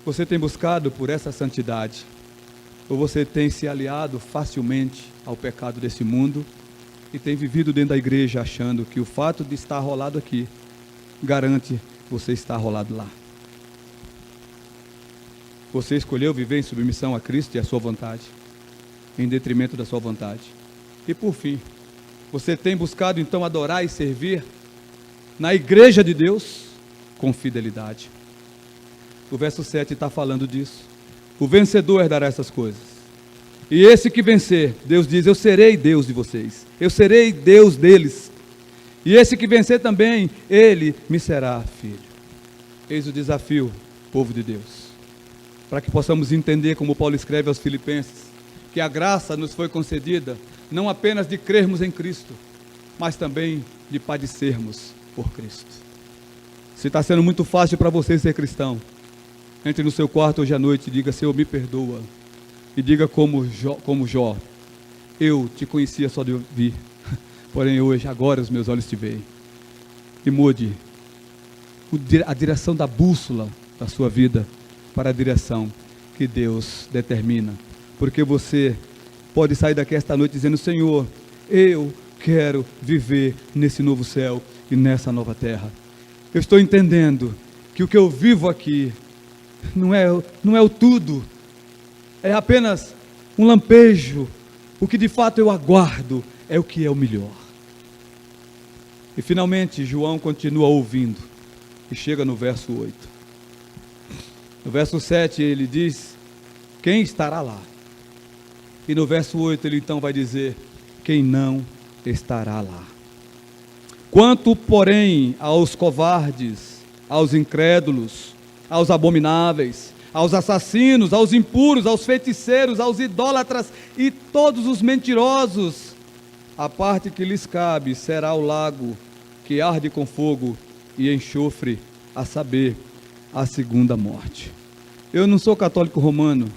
Você tem buscado por essa santidade, ou você tem se aliado facilmente ao pecado desse mundo e tem vivido dentro da igreja achando que o fato de estar rolado aqui garante você estar rolado lá? Você escolheu viver em submissão a Cristo e a sua vontade, em detrimento da sua vontade. E por fim, você tem buscado então adorar e servir na igreja de Deus com fidelidade. O verso 7 está falando disso. O vencedor herdará essas coisas. E esse que vencer, Deus diz: eu serei Deus de vocês, eu serei Deus deles. E esse que vencer também, ele me será filho. Eis o desafio, povo de Deus, para que possamos entender, como Paulo escreve aos Filipenses, que a graça nos foi concedida não apenas de crermos em Cristo, mas também de padecermos por Cristo. Se está sendo muito fácil para você ser cristão, entre no seu quarto hoje à noite e diga: Senhor, me perdoa. E diga como Jó: eu te conhecia só de ouvir, porém hoje, agora os meus olhos te veem. E mude a direção da bússola da sua vida para a direção que Deus determina. Porque você pode sair daqui esta noite dizendo: Senhor, eu quero viver nesse novo céu e nessa nova terra. Eu estou entendendo que o que eu vivo aqui não é o tudo, é apenas um lampejo. O que de fato eu aguardo é o que é o melhor. E finalmente João continua ouvindo e chega no verso 8. No verso 7 ele diz quem estará lá. E no verso 8 ele então vai dizer, quem não estará lá. Quanto, porém, aos covardes, aos incrédulos, aos abomináveis, aos assassinos, aos impuros, aos feiticeiros, aos idólatras e todos os mentirosos, a parte que lhes cabe será o lago que arde com fogo e enxofre, a saber, a segunda morte. Eu não sou católico romano,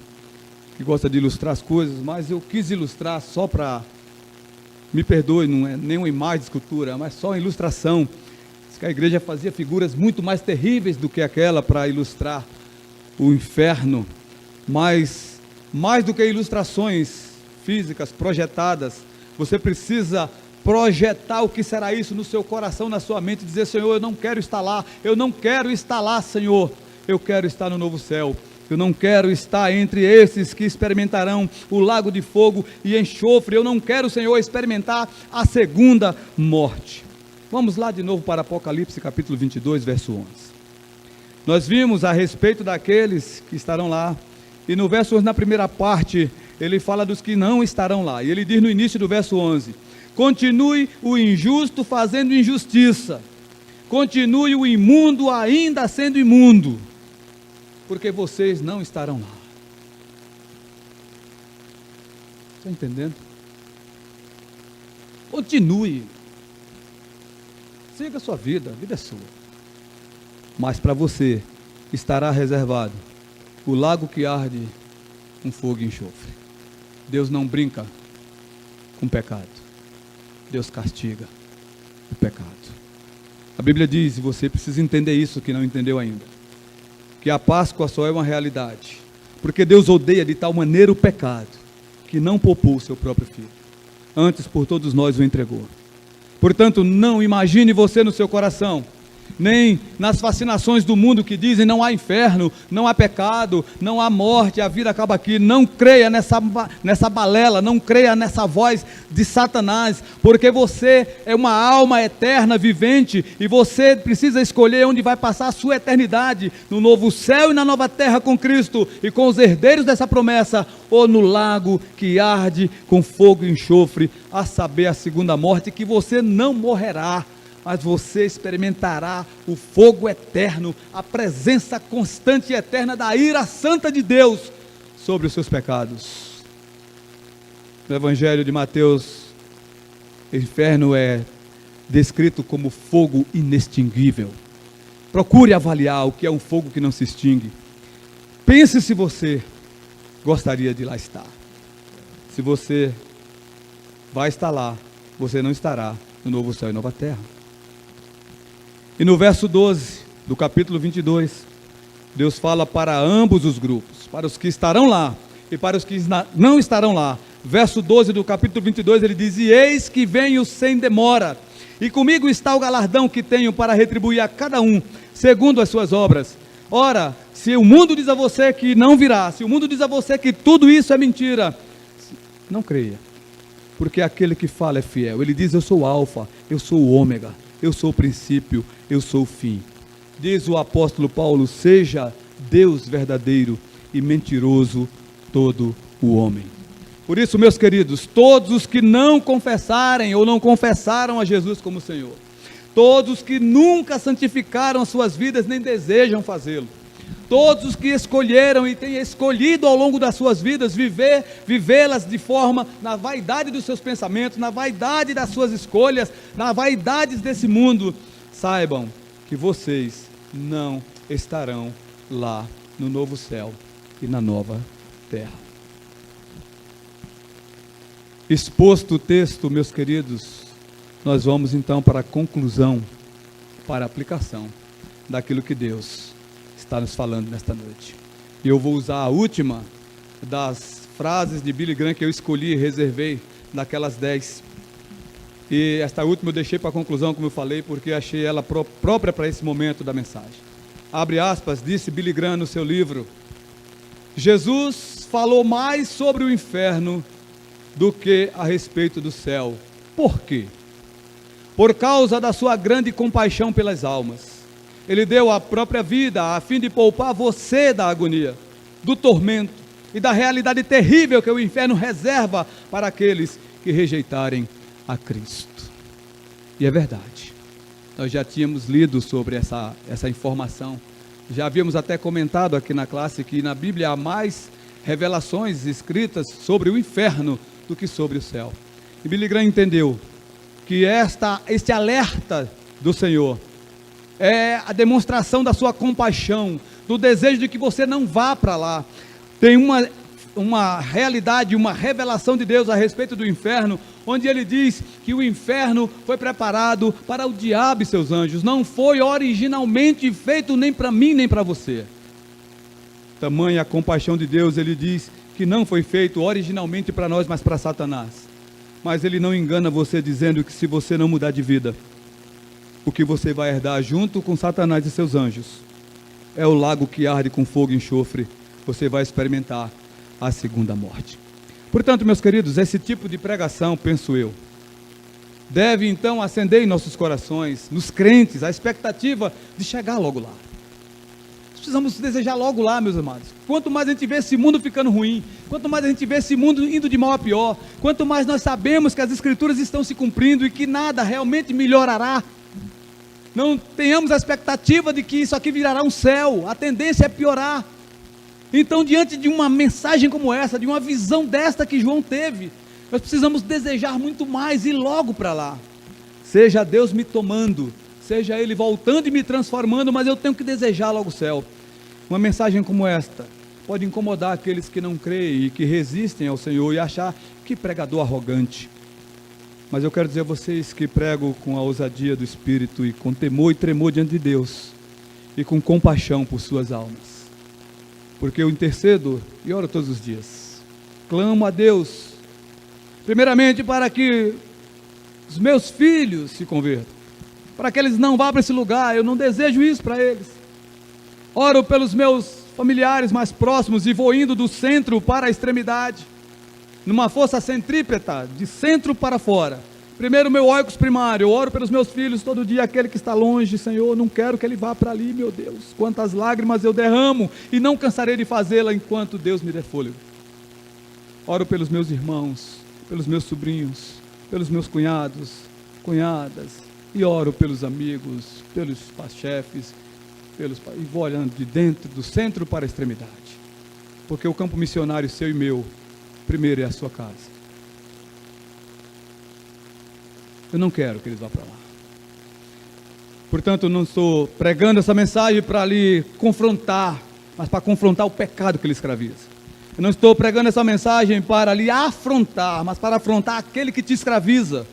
que gosta de ilustrar as coisas, mas eu quis ilustrar só para, me perdoe, não é nenhuma imagem de escultura, mas só uma ilustração. Diz que a igreja fazia figuras muito mais terríveis do que aquela para ilustrar o inferno, mas mais do que ilustrações físicas projetadas, você precisa projetar o que será isso no seu coração, na sua mente, dizer, Senhor, eu não quero estar lá, Senhor, eu quero estar no novo céu, eu não quero estar entre esses que experimentarão o lago de fogo e enxofre, eu não quero, Senhor, experimentar a segunda morte. Vamos lá de novo para Apocalipse capítulo 22, verso 11. Nós vimos a respeito daqueles que estarão lá, e no verso 11, na primeira parte, ele fala dos que não estarão lá, e ele diz no início do verso 11, continue o injusto fazendo injustiça, continue o imundo ainda sendo imundo, porque vocês não estarão lá. Está entendendo? Continue, siga a sua vida, a vida é sua. Mas para você estará reservado o lago que arde com fogo e enxofre. Deus não brinca com pecado. Deus castiga o pecado. A Bíblia diz, e você precisa entender isso que não entendeu ainda, que a Páscoa só é uma realidade, porque Deus odeia de tal maneira o pecado, que não poupou o seu próprio Filho. Antes por todos nós o entregou. Portanto, não imagine você no seu coração, nem nas fascinações do mundo que dizem não há inferno, não há pecado, não há morte, a vida acaba aqui. Não creia nessa balela, não creia nessa voz de Satanás, porque você é uma alma eterna, vivente, e você precisa escolher onde vai passar a sua eternidade, no novo céu e na nova terra com Cristo, e com os herdeiros dessa promessa, ou no lago que arde com fogo e enxofre, a saber, a segunda morte, que você não morrerá, mas você experimentará o fogo eterno, a presença constante e eterna da ira santa de Deus sobre os seus pecados. No Evangelho de Mateus, o inferno é descrito como fogo inextinguível. Procure avaliar o que é um fogo que não se extingue. Pense se você gostaria de lá estar. Se você vai estar lá, você não estará no novo céu e nova terra. E no verso 12 do capítulo 22, Deus fala para ambos os grupos, para os que estarão lá e para os que não estarão lá. Verso 12 do capítulo 22, ele diz, e eis que venho sem demora, e comigo está o galardão que tenho para retribuir a cada um, segundo as suas obras. Ora, se o mundo diz a você que não virá, se o mundo diz a você que tudo isso é mentira, não creia, porque aquele que fala é fiel. Ele diz, eu sou o alfa, eu sou o ômega, eu sou o princípio, eu sou o fim. Diz o apóstolo Paulo, seja Deus verdadeiro e mentiroso todo o homem. Por isso, meus queridos, todos os que não confessarem ou não confessaram a Jesus como Senhor, todos os que nunca santificaram as suas vidas, nem desejam fazê-lo, todos os que escolheram e têm escolhido ao longo das suas vidas vivê-las de forma, na vaidade dos seus pensamentos, na vaidade das suas escolhas, na vaidade desse mundo, saibam que vocês não estarão lá no novo céu e na nova terra. Exposto o texto, meus queridos, nós vamos então para a conclusão, para a aplicação daquilo que Deus está nos falando nesta noite. E eu vou usar a última das frases de Billy Graham que eu escolhi e reservei, daquelas 10. E esta última eu deixei para a conclusão, como eu falei, porque achei ela própria para esse momento da mensagem. Abre aspas, disse Billy Graham no seu livro, Jesus falou mais sobre o inferno do que a respeito do céu. Por quê? Por causa da sua grande compaixão pelas almas. Ele deu a própria vida a fim de poupar você da agonia, do tormento, e da realidade terrível que o inferno reserva para aqueles que rejeitarem a Cristo. E é verdade. Nós já tínhamos lido sobre essa informação. Já havíamos até comentado aqui na classe que na Bíblia há mais revelações escritas sobre o inferno do que sobre o céu. E Billy Graham entendeu que este alerta do Senhor é a demonstração da sua compaixão, do desejo de que você não vá para lá. Tem uma realidade, uma revelação de Deus a respeito do inferno, onde ele diz que o inferno foi preparado para o diabo e seus anjos, não foi originalmente feito nem para mim nem para você. Tamanha a compaixão de Deus, ele diz que não foi feito originalmente para nós, mas para Satanás. Mas ele não engana você dizendo que se você não mudar de vida, o que você vai herdar junto com Satanás e seus anjos é o lago que arde com fogo e enxofre. Você vai experimentar a segunda morte. Portanto, meus queridos, esse tipo de pregação, penso eu, deve então acender em nossos corações, nos crentes, a expectativa de chegar logo lá. Precisamos desejar logo lá, meus amados. Quanto mais a gente vê esse mundo ficando ruim, quanto mais a gente vê esse mundo indo de mal a pior, quanto mais nós sabemos que as Escrituras estão se cumprindo e que nada realmente melhorará, não tenhamos a expectativa de que isso aqui virará um céu, a tendência é piorar. Então, diante de uma mensagem como essa, de uma visão desta que João teve, nós precisamos desejar muito mais e logo para lá. Seja Deus me tomando, seja Ele voltando e me transformando, mas eu tenho que desejar logo o céu. Uma mensagem como esta pode incomodar aqueles que não creem e que resistem ao Senhor e achar que pregador arrogante. Mas eu quero dizer a vocês que prego com a ousadia do Espírito e com temor e tremor diante de Deus e com compaixão por suas almas. Porque eu intercedo e oro todos os dias. Clamo a Deus, primeiramente para que os meus filhos se convertam, para que eles não vá para esse lugar. Eu não desejo isso para eles. Oro pelos meus familiares mais próximos e vou indo do centro para a extremidade, numa força centrípeta, de centro para fora. Primeiro meu oikos primário, eu oro pelos meus filhos todo dia, aquele que está longe, Senhor, não quero que ele vá para ali, meu Deus, quantas lágrimas eu derramo, e não cansarei de fazê-la enquanto Deus me der fôlego. Oro pelos meus irmãos, pelos meus sobrinhos, pelos meus cunhados, cunhadas, e oro pelos amigos, pelos chefes, e vou olhando de dentro, do centro para a extremidade, porque o campo missionário seu e meu, primeiro é a sua casa. Eu não quero que eles vá para lá. Portanto, eu não estou pregando essa mensagem para lhe confrontar, mas para confrontar o pecado que lhe escraviza. Eu não estou pregando essa mensagem para lhe afrontar, mas para afrontar aquele que te escraviza.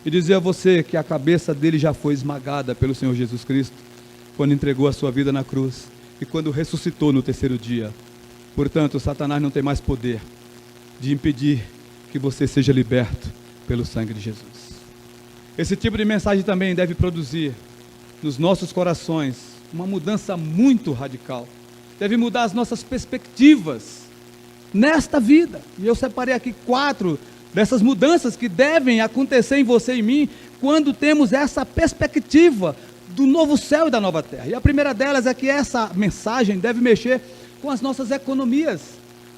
E dizer a você que a cabeça dele já foi esmagada pelo Senhor Jesus Cristo, quando entregou a sua vida na cruz e quando ressuscitou no terceiro dia. Portanto, Satanás não tem mais poder de impedir que você seja liberto pelo sangue de Jesus. Esse tipo de mensagem também deve produzir nos nossos corações uma mudança muito radical. Deve mudar as nossas perspectivas nesta vida. E eu separei aqui 4 dessas mudanças que devem acontecer em você e em mim quando temos essa perspectiva do novo céu e da nova terra. E a primeira delas é que essa mensagem deve mexer com as nossas economias,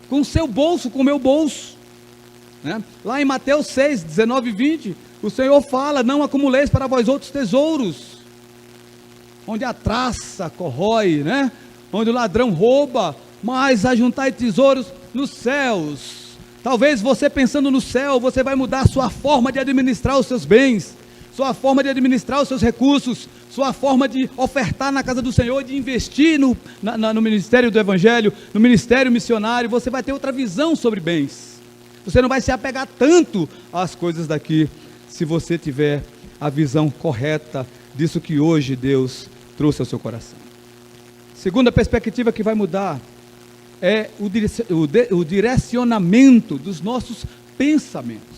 com o seu bolso, com o meu bolso. Lá em Mateus 6, 19 e 20, o Senhor fala: não acumuleis para vós outros tesouros, onde a traça corrói, onde o ladrão rouba, mas ajuntai tesouros nos céus. Talvez você pensando no céu, você vai mudar a sua forma de administrar os seus bens, sua forma de administrar os seus recursos, sua forma de ofertar na casa do Senhor, de investir no ministério do Evangelho, no ministério missionário. Você vai ter outra visão sobre bens. Você não vai se apegar tanto às coisas daqui, se você tiver a visão correta disso que hoje Deus trouxe ao seu coração. Segunda perspectiva que vai mudar é o direcionamento dos nossos pensamentos.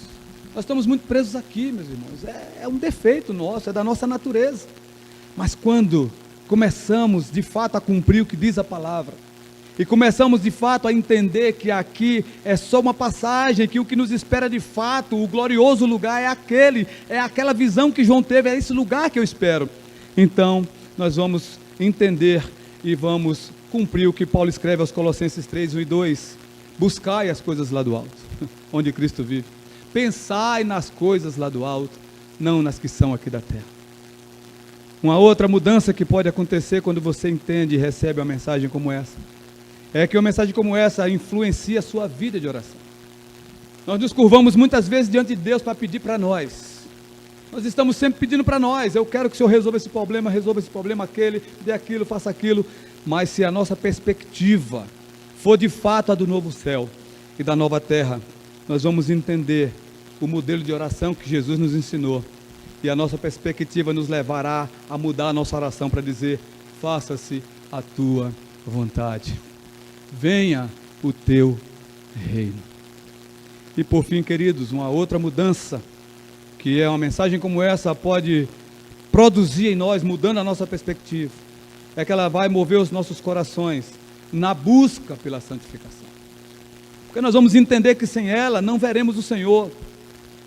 Nós estamos muito presos aqui, meus irmãos. É um defeito nosso, é da nossa natureza. Mas quando começamos de fato a cumprir o que diz a palavra, e começamos de fato a entender que aqui é só uma passagem, que o que nos espera de fato, o glorioso lugar é aquela visão que João teve, é esse lugar que eu espero. Então, nós vamos entender e vamos cumprir o que Paulo escreve aos Colossenses 3, 1 e 2, Buscai as coisas lá do alto, onde Cristo vive. Pensai nas coisas lá do alto, não nas que são aqui da terra. Uma outra mudança que pode acontecer quando você entende e recebe uma mensagem como essa, é que uma mensagem como essa influencia a sua vida de oração. Nós nos curvamos muitas vezes diante de Deus para pedir para nós. Nós estamos sempre pedindo para nós: eu quero que o Senhor resolva esse problema, aquele, dê aquilo, faça aquilo. Mas se a nossa perspectiva for de fato a do novo céu e da nova terra, nós vamos entender o modelo de oração que Jesus nos ensinou. E a nossa perspectiva nos levará a mudar a nossa oração para dizer: faça-se a tua vontade. Venha o teu reino. E por fim, queridos, uma outra mudança, que é uma mensagem como essa pode produzir em nós, mudando a nossa perspectiva, é que ela vai mover os nossos corações na busca pela santificação. Porque nós vamos entender que sem ela não veremos o Senhor.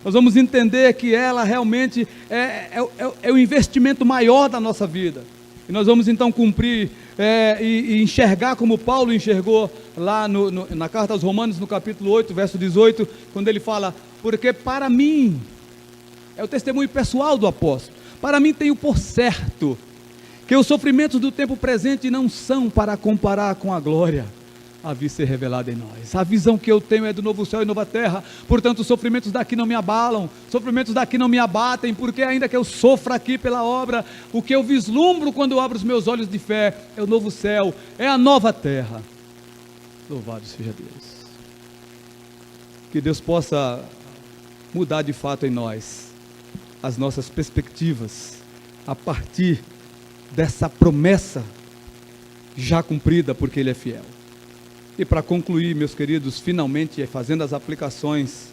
Nós vamos entender que ela realmente é o investimento maior da nossa vida. E nós vamos então cumprir e enxergar como Paulo enxergou lá na carta aos Romanos, no capítulo 8, verso 18, quando ele fala: porque para mim, é o testemunho pessoal do apóstolo, para mim tenho por certo que os sofrimentos do tempo presente não são para comparar com a glória a vir ser revelada em nós. A visão que eu tenho é do novo céu e nova terra. Portanto, os sofrimentos daqui não me abalam, sofrimentos daqui não me abatem, porque ainda que eu sofra aqui pela obra, o que eu vislumbro quando eu abro os meus olhos de fé é o novo céu, é a nova terra. Louvado seja Deus. Que Deus possa mudar de fato em nós as nossas perspectivas a partir dessa promessa já cumprida, porque Ele é fiel. E para concluir, meus queridos, finalmente fazendo as aplicações,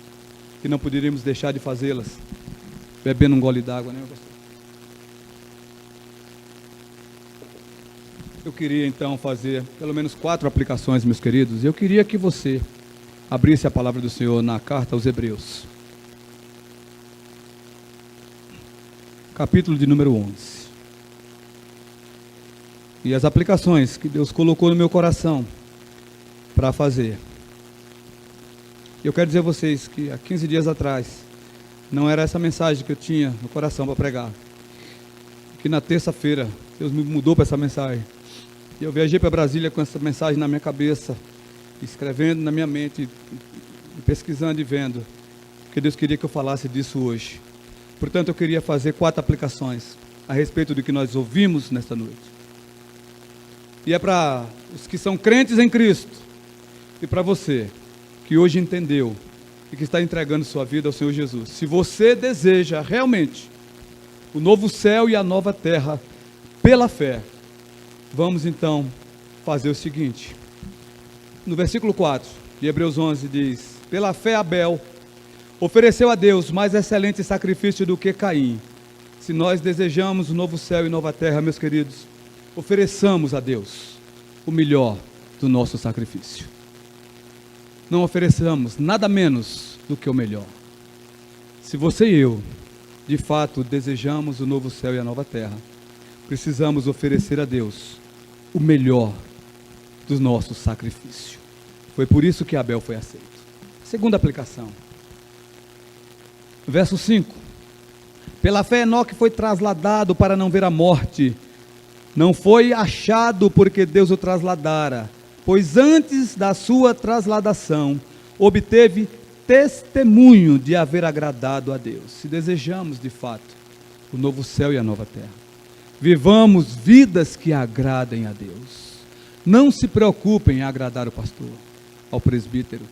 que não poderíamos deixar de fazê-las, bebendo um gole d'água, né, pastor? Eu queria então fazer pelo menos 4 aplicações, meus queridos. Eu queria que você abrisse a palavra do Senhor na carta aos Hebreus, capítulo de número 11. E as aplicações que Deus colocou no meu coração para fazer. Eu quero dizer a vocês que há 15 dias atrás não era essa mensagem que eu tinha no coração para pregar. Que na terça-feira Deus me mudou para essa mensagem. E eu viajei para Brasília com essa mensagem na minha cabeça, escrevendo na minha mente, pesquisando e vendo, porque Deus queria que eu falasse disso hoje. Portanto, eu queria fazer 4 aplicações a respeito do que nós ouvimos nesta noite. E é para os que são crentes em Cristo, e para você, que hoje entendeu e que está entregando sua vida ao Senhor Jesus. Se você deseja realmente o novo céu e a nova terra pela fé, vamos então fazer o seguinte. No versículo 4 de Hebreus 11 diz: pela fé Abel ofereceu a Deus mais excelente sacrifício do que Caim. Se nós desejamos o novo céu e nova terra, meus queridos, ofereçamos a Deus o melhor do nosso sacrifício. Não ofereçamos nada menos do que o melhor. Se você e eu, de fato, desejamos o novo céu e a nova terra, precisamos oferecer a Deus o melhor do nosso sacrifício. Foi por isso que Abel foi aceito. Segunda aplicação. Verso 5. Pela fé Enoque foi trasladado para não ver a morte. Não foi achado porque Deus o trasladara, pois antes da sua trasladação, obteve testemunho de haver agradado a Deus. Se desejamos, de fato, o novo céu e a nova terra, vivamos vidas que agradem a Deus. Não se preocupem em agradar o pastor, ao presbítero.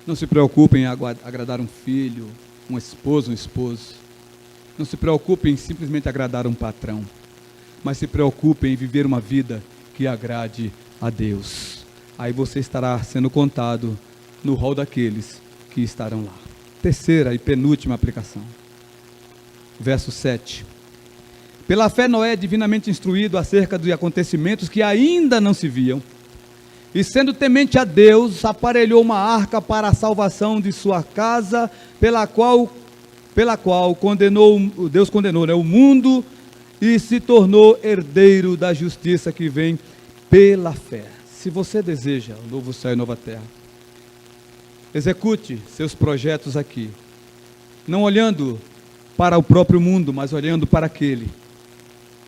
Não se preocupem em agradar um filho, um esposo, um esposo. Não se preocupem em simplesmente agradar um patrão, mas se preocupem em viver uma vida que agrade a Deus. Aí você estará sendo contado no rol daqueles que estarão lá. Terceira e penúltima aplicação. Verso 7. Pela fé Noé, divinamente instruído acerca dos acontecimentos que ainda não se viam, e sendo temente a Deus, aparelhou uma arca para a salvação de sua casa, pela qual Deus condenou o mundo, e se tornou herdeiro da justiça que vem pela fé. Se você deseja o novo céu e nova terra, execute seus projetos aqui, não olhando para o próprio mundo, mas olhando para aquele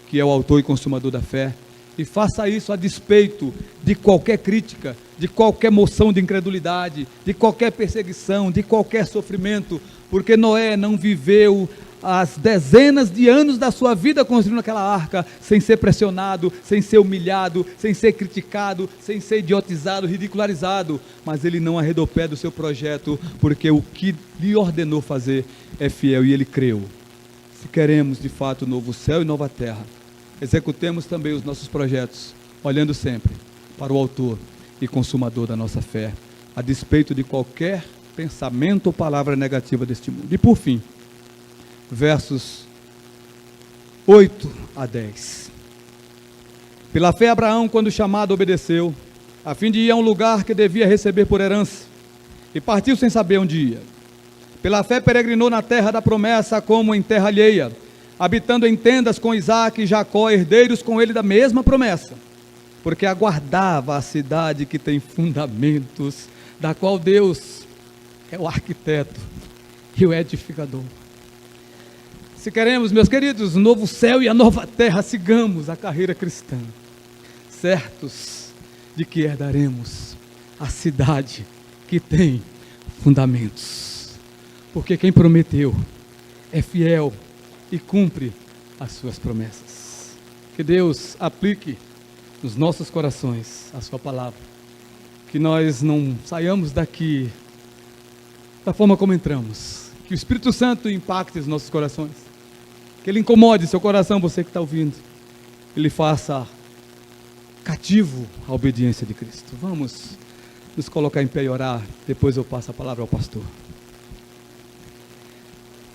que é o autor e consumador da fé, e faça isso a despeito de qualquer crítica, de qualquer moção de incredulidade, de qualquer perseguição, de qualquer sofrimento, porque Noé não viveu as dezenas de anos da sua vida construindo aquela arca, sem ser pressionado, sem ser humilhado, sem ser criticado, sem ser idiotizado, ridicularizado, mas ele não arredou pé do seu projeto, porque o que lhe ordenou fazer é fiel e ele creu. Se queremos de fato novo céu e nova terra, executemos também os nossos projetos, olhando sempre para o autor e consumador da nossa fé, a despeito de qualquer pensamento ou palavra negativa deste mundo. E por fim, versos 8 a 10. Pela fé Abraão, quando chamado, obedeceu, a fim de ir a um lugar que devia receber por herança, e partiu sem saber onde ia. Pela fé peregrinou na terra da promessa, como em terra alheia, habitando em tendas com Isaque e Jacó, herdeiros com ele da mesma promessa, porque aguardava a cidade que tem fundamentos, da qual Deus é o arquiteto e o edificador. Se queremos, meus queridos, o novo céu e a nova terra, sigamos a carreira cristã, certos de que herdaremos a cidade que tem fundamentos, porque quem prometeu é fiel e cumpre as suas promessas. Que Deus aplique nos nossos corações a sua palavra, que nós não saiamos daqui da forma como entramos, que o Espírito Santo impacte os nossos corações, que Ele incomode seu coração, você que está ouvindo, Ele faça cativo a obediência de Cristo. Vamos nos colocar em pé e orar, depois eu passo a palavra ao pastor.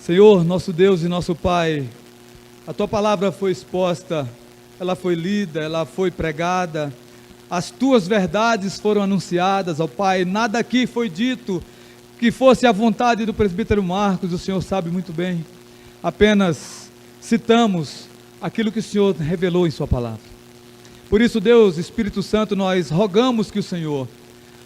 Senhor, nosso Deus e nosso Pai, a Tua palavra foi exposta, ela foi lida, ela foi pregada, as Tuas verdades foram anunciadas, ó Pai, nada aqui foi dito que fosse a vontade do presbítero Marcos, o Senhor sabe muito bem, apenas citamos aquilo que o Senhor revelou em Sua palavra. Por isso, Deus, Espírito Santo, nós rogamos que o Senhor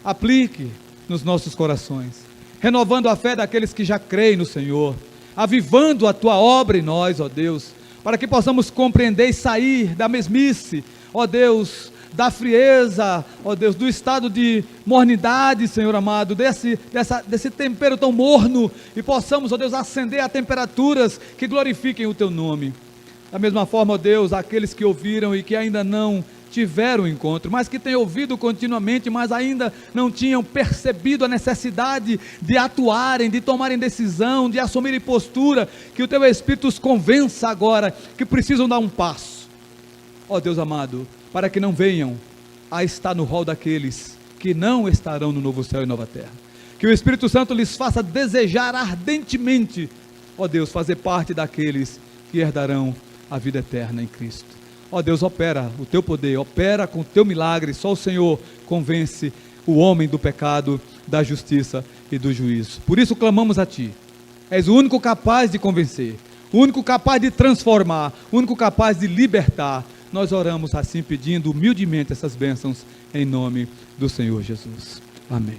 aplique nos nossos corações, renovando a fé daqueles que já creem no Senhor, avivando a Tua obra em nós, ó Deus, para que possamos compreender e sair da mesmice, ó Deus, da frieza, ó Deus, do estado de mornidade, Senhor amado, desse tempero tão morno, e possamos, ó Deus, ascender a temperaturas que glorifiquem o Teu nome. Da mesma forma, ó Deus, aqueles que ouviram e que ainda não tiveram encontro, mas que têm ouvido continuamente, mas ainda não tinham percebido a necessidade de atuarem, de tomarem decisão, de assumirem postura, que o Teu Espírito os convença agora que precisam dar um passo, ó Deus amado, para que não venham a estar no rol daqueles que não estarão no novo céu e nova terra. Que o Espírito Santo lhes faça desejar ardentemente, ó Deus, fazer parte daqueles que herdarão a vida eterna em Cristo. Ó Deus, opera o Teu poder, opera com o Teu milagre, só o Senhor convence o homem do pecado, da justiça e do juízo. Por isso clamamos a Ti, és o único capaz de convencer, o único capaz de transformar, o único capaz de libertar. Nós oramos assim, pedindo humildemente essas bênçãos, em nome do Senhor Jesus. Amém.